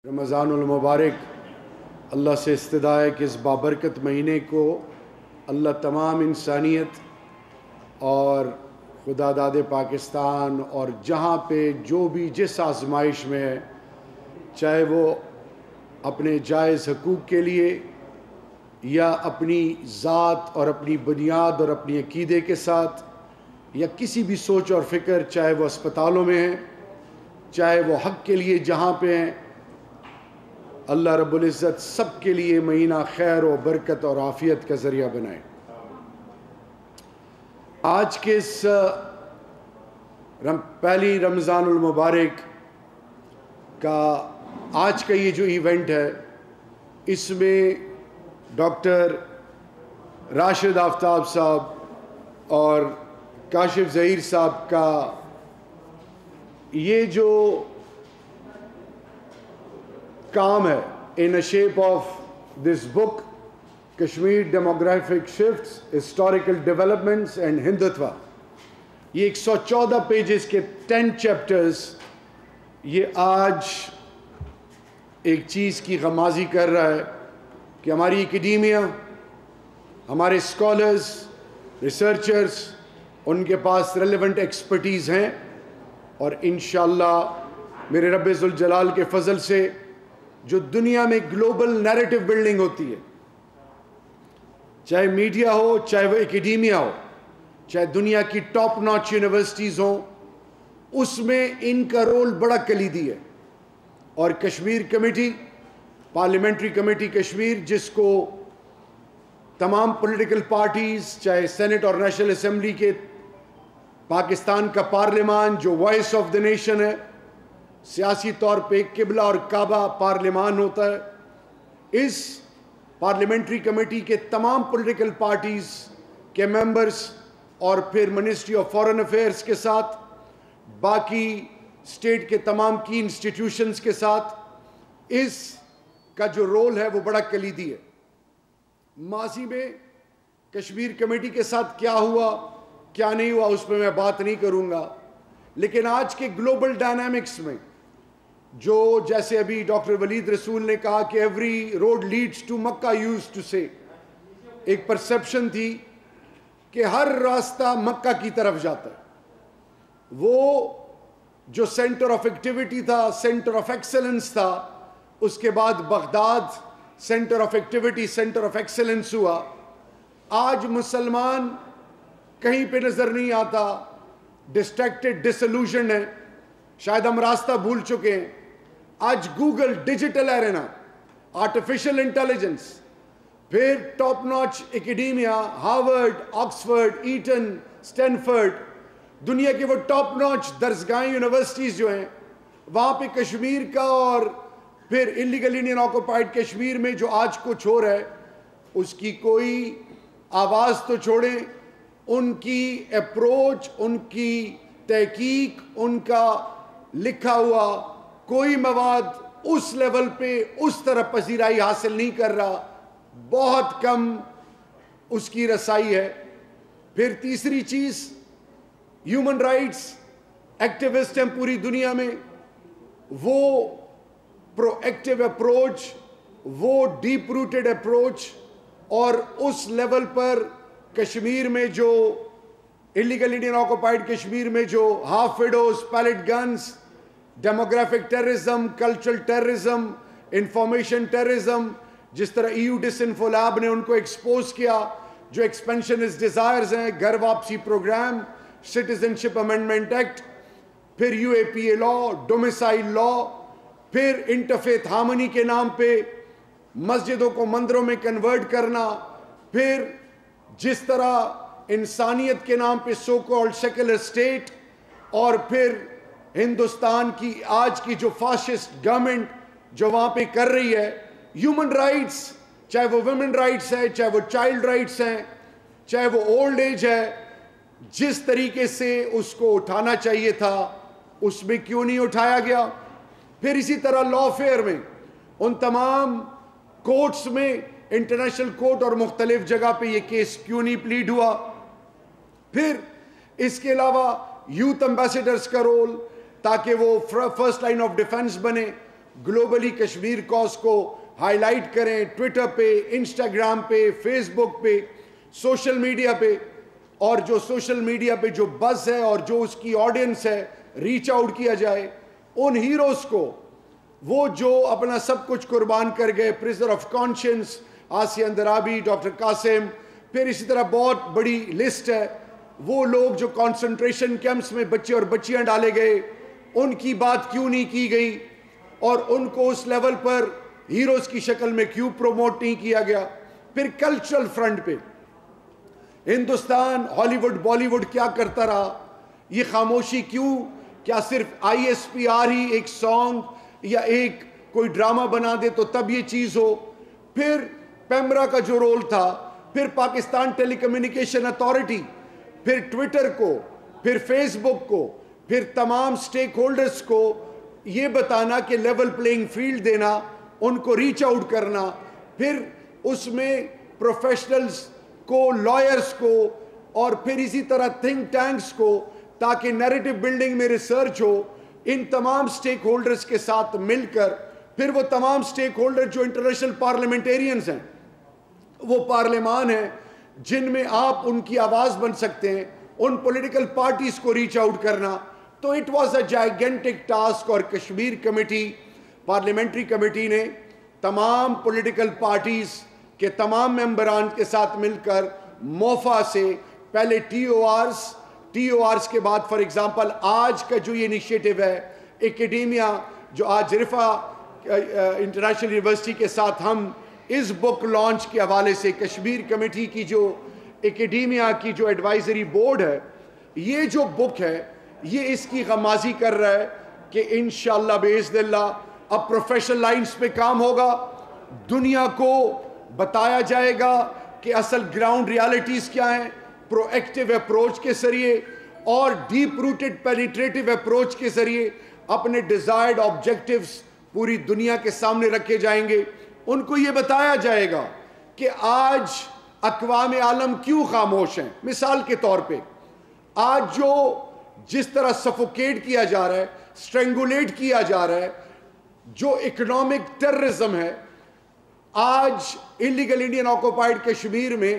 رمضان المبارک اللہ سے استدعا ہے کہ اس بابرکت مہینے کو اللہ تمام انسانیت اور خدا داد پاکستان اور جہاں پہ جو بھی جس آزمائش میں ہے، چاہے وہ اپنے جائز حقوق کے لیے یا اپنی ذات اور اپنی بنیاد اور اپنی عقیدے کے ساتھ، یا کسی بھی سوچ اور فکر، چاہے وہ اسپتالوں میں ہیں، چاہے وہ حق کے لیے جہاں پہ ہیں، اللہ رب العزت سب کے لیے مہینہ خیر و برکت اور عافیت کا ذریعہ بنائے۔ آج کے اس پہلی رمضان المبارک کا آج کا یہ جو ایونٹ ہے، اس میں ڈاکٹر راشد آفتاب صاحب اور کاشف ظہیر صاحب کا یہ جو کام ہے in a shape of this book Kashmir demographic shifts, historical developments and Hindutva, یہ 114 پیجز کے 10 چیپٹرز، یہ آج ایک چیز کی غمازی کر رہا ہے کہ ہماری اکیڈیمیا، ہمارے اسکالرز، ریسرچرز، ان کے پاس ریلیونٹ ایکسپرٹیز ہیں، اور انشاءاللہ میرے رب ذوالجلال کے فضل سے جو دنیا میں گلوبل نیریٹو بلڈنگ ہوتی ہے، چاہے میڈیا ہو، چاہے وہ اکیڈیمیا ہو، چاہے دنیا کی ٹاپ ناچ یونیورسٹیز ہوں، اس میں ان کا رول بڑا کلیدی ہے۔ اور Kashmir committee, parliamentary committee Kashmir, جس کو تمام پولیٹیکل پارٹیز، چاہے سینٹ اور نیشنل اسمبلی کے، پاکستان کا پارلیمان جو وائس آف دا نیشن ہے، سیاسی طور پہ ایک قبلہ اور کعبہ پارلیمان ہوتا ہے، اس پارلیمنٹری کمیٹی کے تمام پولیٹیکل پارٹیز کے ممبرز اور پھر منسٹری آف فارن افیئرز کے ساتھ، باقی اسٹیٹ کے تمام کی انسٹیٹیوشنز کے ساتھ، اس کا جو رول ہے وہ بڑا کلیدی ہے۔ ماضی میں کشمیر کمیٹی کے ساتھ کیا ہوا، کیا نہیں ہوا، اس پہ میں بات نہیں کروں گا، لیکن آج کے گلوبل ڈائنامکس میں جو، جیسے ابھی ڈاکٹر ولید رسول نے کہا کہ every road leads to Mecca, used to سے، ایک پرسپشن تھی کہ ہر راستہ مکہ کی طرف جاتا ہے۔ وہ جو سینٹر آف ایکٹیویٹی تھا، سینٹر آف ایکسلنس تھا، اس کے بعد Baghdad centre of activity, centre of excellence ہوا۔ آج مسلمان کہیں پہ نظر نہیں آتا، ڈسٹریکٹڈ، ڈسلوژنڈ ہے، شاید ہم راستہ بھول چکے ہیں۔ آج Google, digital arena, artificial intelligence, پھر top notch academia, Harvard, Oxford, Eton, Stanford, دنیا کے وہ ٹاپ ناچ درسگاہیں، یونیورسٹیز جو ہیں، وہاں پہ کشمیر کا اور پھر انلیگل انڈین آکوپائڈ کشمیر میں جو آج کچھ ہو رہا ہے، اس کی کوئی آواز تو چھوڑیں، ان کی اپروچ، ان کی تحقیق، ان کا لکھا ہوا کوئی مواد اس لیول پہ اس طرح پذیرائی حاصل نہیں کر رہا، بہت کم اس کی رسائی ہے۔ پھر تیسری چیز، ہیومن رائٹس ایکٹیوسٹ ہیں پوری دنیا میں، وہ پرو ایکٹیو اپروچ، وہ ڈیپ روٹڈ اپروچ، اور اس لیول پر کشمیر میں جو انلیگل انڈین آکوپائڈ کشمیر میں جو half widows, pellet guns, demographic terrorism, cultural terrorism, information terrorism, جس طرح ایو ڈس انفو لیب نے ان کو ایکسپوز کیا، جو ایکسپینشنسٹ ڈیزائرز ہیں، گھر واپسی programme, citizenship amendment act, پھر U A P A law, domicile law, پھر انٹرفیتھ ہارمنی کے نام پہ مسجدوں کو مندروں میں کنورٹ کرنا، پھر جس طرح انسانیت کے نام پہ سو کالڈ سیکولر اسٹیٹ، اور پھر ہندوستان کی آج کی جو فاسسٹ گورنمنٹ جو وہاں پہ کر رہی ہے، ہیومن رائٹس، چاہے وہ ویمن رائٹس ہیں، چاہے وہ چائلڈ رائٹس ہیں، چاہے وہ اولڈ ایج ہے، جس طریقے سے اس کو اٹھانا چاہیے تھا اس میں کیوں نہیں اٹھایا گیا۔ پھر اسی طرح لا فیئر میں، ان تمام کورٹس میں، انٹرنیشنل کورٹ اور مختلف جگہ پہ یہ کیس کیوں نہیں پلیڈ ہوا۔ پھر اس کے علاوہ یوتھ امبیسیڈرز کا رول، تاکہ وہ فرسٹ لائن آف ڈیفنس بنے، گلوبلی کشمیر کاز کو ہائی لائٹ کریں، ٹویٹر پہ، انسٹاگرام پہ، فیس بک پہ، سوشل میڈیا پہ. اور جو سوشل میڈیا پہ جو بز ہے اور جو اس کی آڈینس ہے ریچ آؤٹ کیا جائے. ان ہیروز کو، وہ جو اپنا سب کچھ قربان کر گئے، prisoner of conscience Asiya Andrabi, doctor Qasim, پھر اسی طرح بہت بڑی لسٹ ہے. وہ لوگ جو کانسنٹریشن کیمپس میں بچے اور بچیاں ڈالے گئے، ان کی بات کیوں نہیں کی گئی اور ان کو اس لیول پر ہیروز کی شکل میں کیوں پروموٹ نہیں کیا گیا. پھر کلچرل فرنٹ پہ ہندوستان ہالی ووڈ بالی ووڈ کیا کرتا رہا؟ یہ خاموشی کیوں؟ کیا صرف ISPR ہی ایک سانگ یا ایک کوئی ڈرامہ بنا دے تو تب یہ چیز ہو؟ پھر پیمرا کا جو رول تھا، پھر پاکستان ٹیلی کمیونیکیشن اتھارٹی، پھر ٹویٹر کو، پھر فیس بک کو، پھر تمام سٹیک ہولڈرز کو یہ بتانا کہ لیول پلینگ فیلڈ دینا، ان کو ریچ آؤٹ کرنا، پھر اس میں پروفیشنلز کو، لائرز کو، اور پھر اسی طرح تھنک ٹینکس کو، تاکہ نیریٹو بلڈنگ میں ریسرچ ہو. ان تمام سٹیک ہولڈرز کے ساتھ مل کر پھر وہ تمام سٹیک ہولڈر جو انٹرنیشنل پارلیمنٹیرینز ہیں، وہ پارلیمان ہیں جن میں آپ ان کی آواز بن سکتے ہیں، ان پولیٹیکل پارٹیز کو ریچ آؤٹ کرنا. تو اٹ واز اے جائگنٹک ٹاسک. اور کشمیر کمیٹی، پارلیمنٹری کمیٹی نے تمام پولیٹیکل پارٹیز کے تمام ممبران کے ساتھ مل کر موفا سے پہلے ٹی او آرز کے بعد فار ایگزامپل آج کا جو یہ انیشیٹو ہے ایکیڈیمیا، جو آج رفا انٹرنیشنل یونیورسٹی کے ساتھ ہم اس بک لانچ کے حوالے سے کشمیر کمیٹی کی جو ایکیڈیمیا کی جو ایڈوائزری بورڈ ہے، یہ جو بک ہے یہ اس کی غمازی کر رہا ہے کہ انشاءاللہ باذن اللہ اب پروفیشنل لائنز پہ کام ہوگا. دنیا کو بتایا جائے گا کہ اصل گراؤنڈ ریالٹیز کیا ہیں، پرو ایکٹیو اپروچ کے ذریعے اور ڈیپ روٹڈ پینیٹریٹو اپروچ کے ذریعے اپنے ڈیزائرڈ آبجیکٹیوز پوری دنیا کے سامنے رکھے جائیں گے. ان کو یہ بتایا جائے گا کہ آج اقوام عالم کیوں خاموش ہیں. مثال کے طور پہ آج جو جس طرح سفوکیٹ کیا جا رہا ہے، سٹرینگولیٹ کیا جا رہا ہے، جو اکنامک ٹیررزم ہے، آج انلیگل انڈین آکوپائیڈ کشمیر میں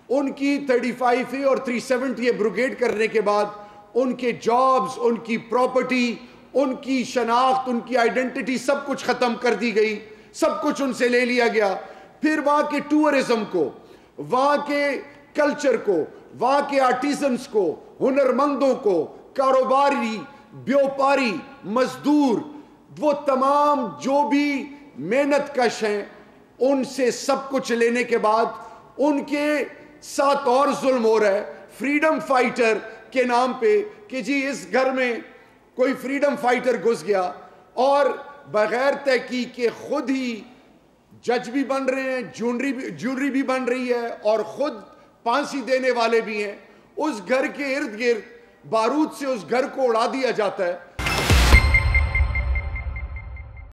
ان کی 35A اور 370A بریگیڈ کرنے کے بعد ان کے جابز، ان کی پراپرٹی، ان کی شناخت، ان کی آئیڈینٹی سب کچھ ختم کر دی گئی، سب کچھ ان سے لے لیا گیا. پھر وہاں کے ٹورزم کو، وہاں کے کلچر کو، وہاں کے آرٹیزنز کو، ہنرمندوں کو، کاروباری، بیوپاری، مزدور، وہ تمام جو بھی محنت کش ہیں، ان سے سب کچھ لینے کے بعد ان کے ساتھ اور ظلم ہو رہا ہے فریڈم فائٹر کے نام پہ کہ جی اس گھر میں کوئی فریڈم فائٹر گھس گیا اور بغیر تحقیق کے خود ہی جج بھی بن رہے ہیں، جورری بھی بن رہی ہے اور خود پھانسی دینے والے بھی ہیں. اس گھر کے ارد گرد بارود سے اس گھر کو اڑا دیا جاتا ہے.